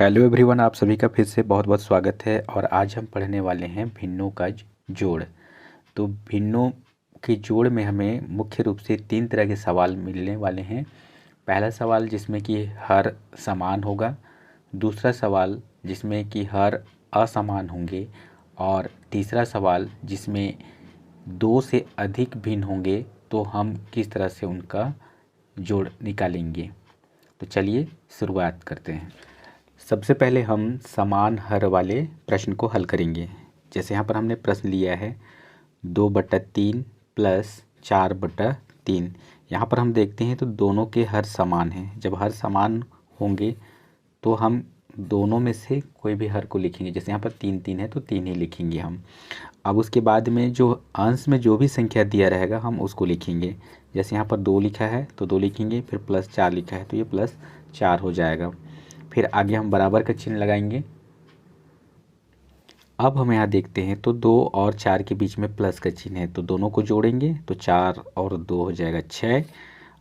Hello everyone, आप सभी का फिर से बहुत बहुत स्वागत है। और आज हम पढ़ने वाले हैं भिन्नों का जोड़। तो भिन्नों के जोड़ में हमें मुख्य रूप से तीन तरह के सवाल मिलने वाले हैं। पहला सवाल जिसमें कि हर समान होगा, दूसरा सवाल जिसमें कि हर असमान होंगे, और तीसरा सवाल जिसमें दो से अधिक भिन्न होंगे तो हम किस तरह से उनका जोड़ निकालेंगे। तो चलिए शुरुआत करते हैं। सबसे पहले हम समान हर वाले प्रश्न को हल करेंगे। जैसे यहाँ पर हमने प्रश्न लिया है 2/3 प्लस 4/3। यहाँ पर हम देखते हैं तो दोनों के हर समान हैं। जब हर समान होंगे तो हम दोनों में से कोई भी हर को लिखेंगे। जैसे यहाँ पर 3 है तो 3 ही लिखेंगे हम। अब उसके बाद में जो अंश में जो भी संख्या दिया रहेगा हम उसको लिखेंगे। जैसे यहाँ पर 2 लिखा है तो 2 लिखेंगे, फिर +4 लिखा है तो ये +4 हो जाएगा। फिर आगे हम बराबर का चिन्ह लगाएंगे। अब हम यहाँ देखते हैं तो 2 और 4 के बीच में प्लस का चिन्ह है, तो दोनों को जोड़ेंगे तो 4 और 2 हो जाएगा 6,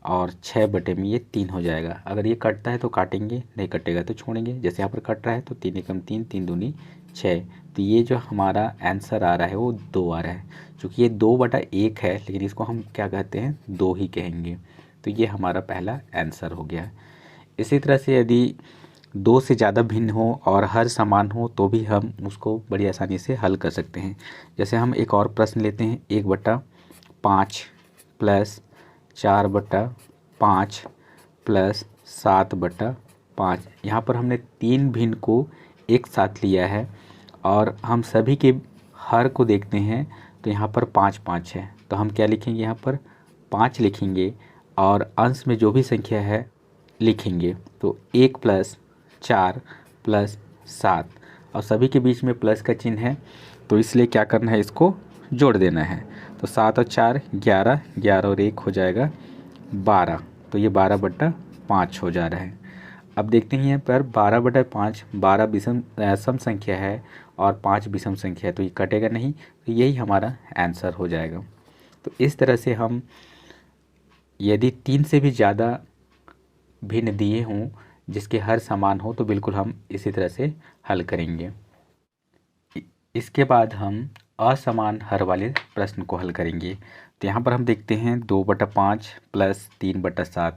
और 6 बटे में ये 3 हो जाएगा। अगर ये कटता है तो काटेंगे, नहीं कटेगा तो छोड़ेंगे। जैसे यहाँ पर कट रहा है तो 3 एकम 3, 3 दूनी 6। तो ये जो हमारा आंसर आ रहा है वो 2 आ रहा है। चूँकि ये 2/1 है लेकिन इसको हम क्या कहते हैं, 2 ही कहेंगे। तो ये हमारा पहला आंसर हो गया। इसी तरह से यदि 2 से ज़्यादा भिन्न हो और हर समान हो तो भी हम उसको बड़ी आसानी से हल कर सकते हैं। जैसे हम एक और प्रश्न लेते हैं 1/5 प्लस 4/5 प्लस 7/5। यहाँ पर हमने 3 भिन्न को एक साथ लिया है और हम सभी के हर को देखते हैं तो यहाँ पर 5 है। तो हम क्या लिखेंगे, यहाँ पर 5 लिखेंगे और अंश में जो भी संख्या है लिखेंगे। तो 1 + 4 + 7, और सभी के बीच में प्लस का चिन्ह है तो इसलिए क्या करना है, इसको जोड़ देना है। तो 7 और 4 11, 11 और 1 हो जाएगा 12। तो ये 12/5 हो जा रहा है। अब देखते हैं यहाँ पर 12/5, 12 सम संख्या है और 5 विषम संख्या है तो ये कटेगा नहीं, तो यही हमारा आंसर हो जाएगा। तो इस तरह से हम यदि 3 से भी ज़्यादा भिन्न दिए हों जिसके हर समान हो तो बिल्कुल हम इसी तरह से हल करेंगे। इसके बाद हम असमान हर वाले प्रश्न को हल करेंगे। तो यहाँ पर हम देखते हैं 2/5 प्लस 3/7,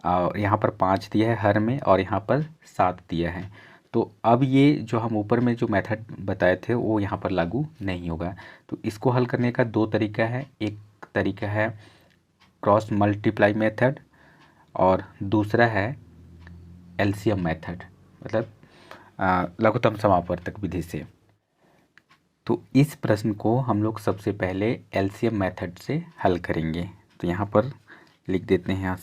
और यहाँ पर 5 दिया है हर में और यहाँ पर 7 दिया है। तो अब ये जो हम ऊपर में जो मेथड बताए थे वो यहाँ पर लागू नहीं होगा। तो इसको हल करने का 2 तरीका है। एक तरीका है क्रॉस मल्टीप्लाई मेथड और दूसरा है एलसीएम मेथड, मतलब लघुत्तम समापवर्तक विधि से। तो इस प्रश्न को हम लोग सबसे पहले एलसीएम मेथड से हल करेंगे। तो यहाँ पर लिख देते हैं।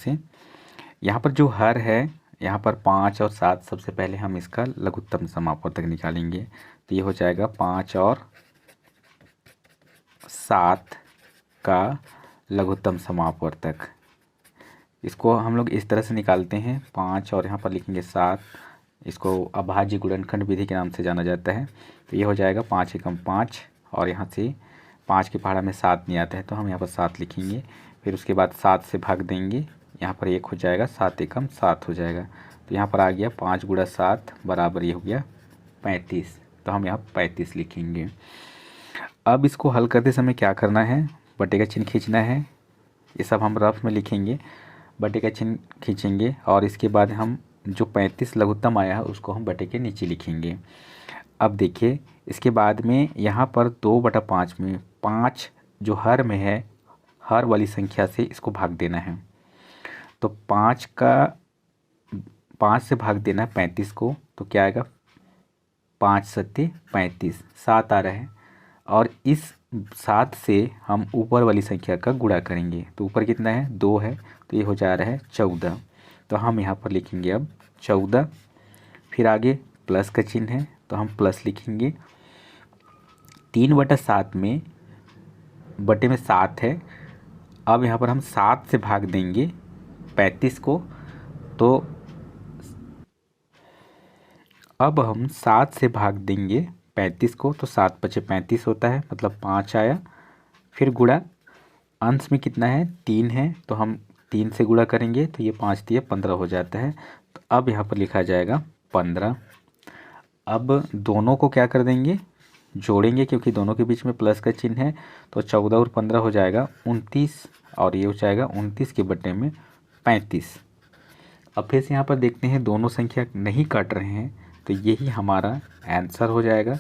यहाँ पर जो हर है, यहाँ पर 5 और 7, सबसे पहले हम इसका लघुत्तम समापवर्तक निकालेंगे। तो ये हो जाएगा 5 और 7 का लघुत्तम समापवर्तक। इसको हम लोग इस तरह से निकालते हैं, 5 और यहाँ पर लिखेंगे 7। इसको अभाज्य गुणनखंड विधि के नाम से जाना जाता है। तो ये हो जाएगा 5 एकम 5, और यहाँ से 5 की पहाड़ा में 7 नहीं आता है तो हम यहाँ पर 7 लिखेंगे। फिर उसके बाद 7 से भाग देंगे, यहाँ पर 1 हो जाएगा, 7 एकम 7 हो जाएगा। तो यहाँ पर आ गया 5 × 7 बराबर ये हो गया 35। तो हम यहाँ 35 लिखेंगे। अब इसको हल करते समय क्या करना है, बटे का चिन्ह खींचना है। ये सब हम रफ में लिखेंगे, बटे का चिन्ह खींचेंगे और इसके बाद हम जो 35 लघुत्तम आया है उसको हम बटे के नीचे लिखेंगे। अब देखिए इसके बाद में यहाँ पर 2/5 में 5 जो हर में है, हर वाली संख्या से इसको भाग देना है। तो 5 से भाग देना है 35 को, तो क्या आएगा, 5 × 7 = 35, 7 आ रहा है। और इस 7 से हम ऊपर वाली संख्या का गुणा करेंगे। तो ऊपर कितना है, 2 है, तो ये हो जा रहा है 14। तो हम यहाँ पर लिखेंगे अब 14। फिर आगे प्लस का चिन्ह है तो हम प्लस लिखेंगे। 3/7 में बटे में 7 है। अब यहाँ पर हम 7 से भाग देंगे 35 को, तो अब हम 7 से भाग देंगे 35 को, तो 7 × 5 = 35 होता है, मतलब 5 आया। फिर गुणा, अंश में कितना है, 3 है, तो हम 3 से गुणा करेंगे तो ये 5 × 3 = 15 हो जाता है। तो अब यहाँ पर लिखा जाएगा 15। अब दोनों को क्या कर देंगे, जोड़ेंगे, क्योंकि दोनों के बीच में प्लस का चिन्ह है। तो 14 और 15 हो जाएगा 29, और ये हो जाएगा 29 के बटे में 35। अब फिर से यहाँ पर देखते हैं दोनों संख्या नहीं काट रहे हैं, तो यही हमारा आंसर हो जाएगा।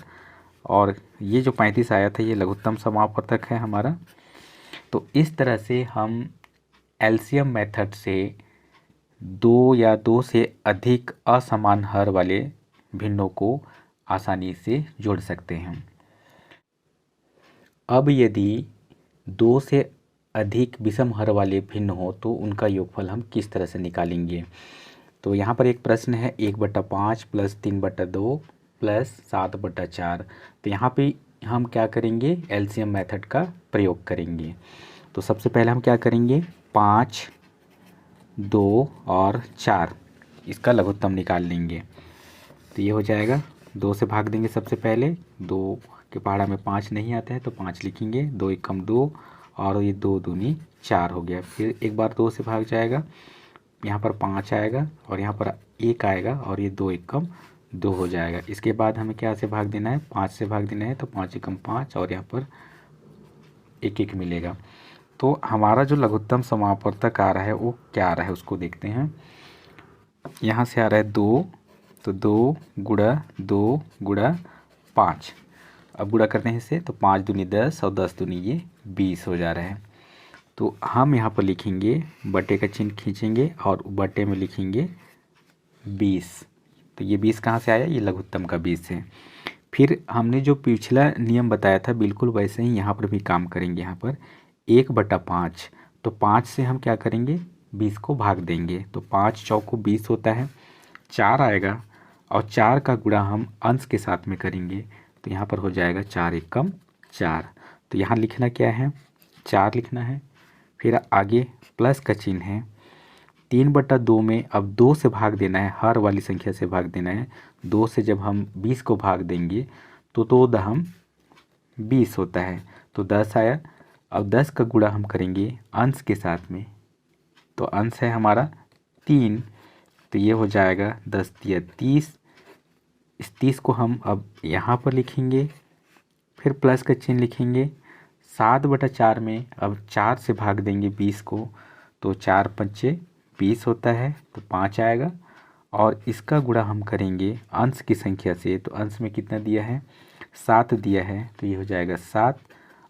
और ये जो 35 आया था ये लघुत्तम समापवर्तक है हमारा। तो इस तरह से हम एलसीएम मेथड से दो या दो से अधिक असमान हर वाले भिन्नों को आसानी से जोड़ सकते हैं। अब यदि दो से अधिक विषम हर वाले भिन्न हो तो उनका योगफल हम किस तरह से निकालेंगे। तो यहाँ पर एक प्रश्न है 1/5 प्लस 3/2 प्लस 7/4। तो यहाँ पे हम क्या करेंगे, एलसीएम मेथड का प्रयोग करेंगे। तो सबसे पहले हम क्या करेंगे, 5, 2 और 4 इसका लघुत्तम निकाल लेंगे। तो ये हो जाएगा, 2 से भाग देंगे सबसे पहले, 2 के पहाड़ा में 5 नहीं आता है तो 5 लिखेंगे, 2 एकम 2 और ये 2 दूनी 4 हो गया। फिर एक बार 2 से भाग जाएगा, यहाँ पर 5 आएगा और यहाँ पर 1 आएगा और ये 2 एकम 2 हो जाएगा। इसके बाद हमें क्या से भाग देना है, 5 से भाग देना है, तो 5 एकम 5 और यहाँ पर 1 मिलेगा। तो हमारा जो लघुत्तम समापवर्तक आ रहा है वो क्या आ रहा है उसको देखते हैं। यहाँ से आ रहा है 2, तो 2 गुणा 2 गुणा 5। अब गुणा करते हैं इससे, तो 5 दूनी 10 और 10 दूनी ये 20 हो जा रहा है। तो हम यहाँ पर लिखेंगे, बटे का चिन्ह खींचेंगे और बटे में लिखेंगे 20। तो ये 20 कहाँ से आया, ये लघुत्तम का 20 है। फिर हमने जो पिछला नियम बताया था बिल्कुल वैसे ही यहाँ पर भी काम करेंगे। यहाँ पर 1/5, तो 5 से हम क्या करेंगे, 20 को भाग देंगे। तो 5 चौको 20 होता है, 4 आएगा और 4 का गुणा हम अंश के साथ में करेंगे। तो यहाँ पर हो जाएगा 4 एकम 4। तो यहाँ लिखना क्या है, 4 लिखना है। फिर आगे प्लस का चिन्ह है, 3/2 में अब 2 से भाग देना है, हर वाली संख्या से भाग देना है। 2 से जब हम 20 को भाग देंगे तो 2 दहम 20 होता है, तो 10 आया। अब 10 का गुणा हम करेंगे अंश के साथ में, तो अंश है हमारा 3, तो ये हो जाएगा 10 तिया 30। इस 30 को हम अब यहाँ पर लिखेंगे, फिर प्लस का चिन्ह लिखेंगे। 7/4 में अब 4 से भाग देंगे 20 को, तो 4 पंचे 20 होता है, तो 5 आएगा। और इसका गुणा हम करेंगे अंश की संख्या से, तो अंश में कितना दिया है, 7 दिया है, तो ये हो जाएगा 7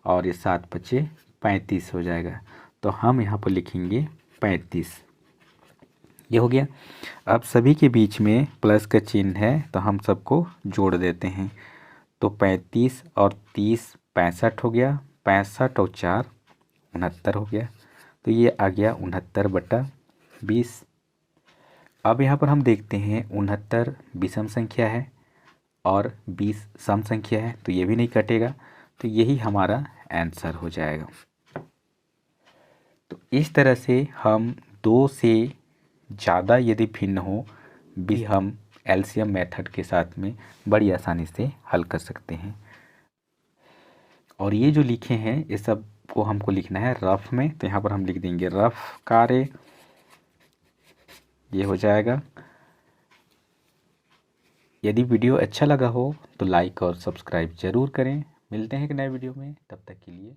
और ये 7 पचे 35 हो जाएगा। तो हम यहाँ पर लिखेंगे 35। ये हो गया। अब सभी के बीच में प्लस का चिन्ह है तो हम सबको जोड़ देते हैं। तो 35 और 30 65 हो गया, 65 और 4 69 हो गया। तो ये आ गया 69/20। अब यहाँ पर हम देखते हैं 69 विषम संख्या है और 20 सम संख्या है, तो ये भी नहीं कटेगा, तो यही हमारा आंसर हो जाएगा। तो इस तरह से हम 2 से ज़्यादा यदि भिन्न हो भी हम एलसीएम मेथड के साथ में बड़ी आसानी से हल कर सकते हैं। और ये जो लिखे हैं ये सब को हमको लिखना है रफ में, तो यहाँ पर हम लिख देंगे रफ कार्य, ये हो जाएगा। यदि वीडियो अच्छा लगा हो तो लाइक और सब्सक्राइब ज़रूर करें। मिलते हैं एक नए वीडियो में, तब तक के लिए।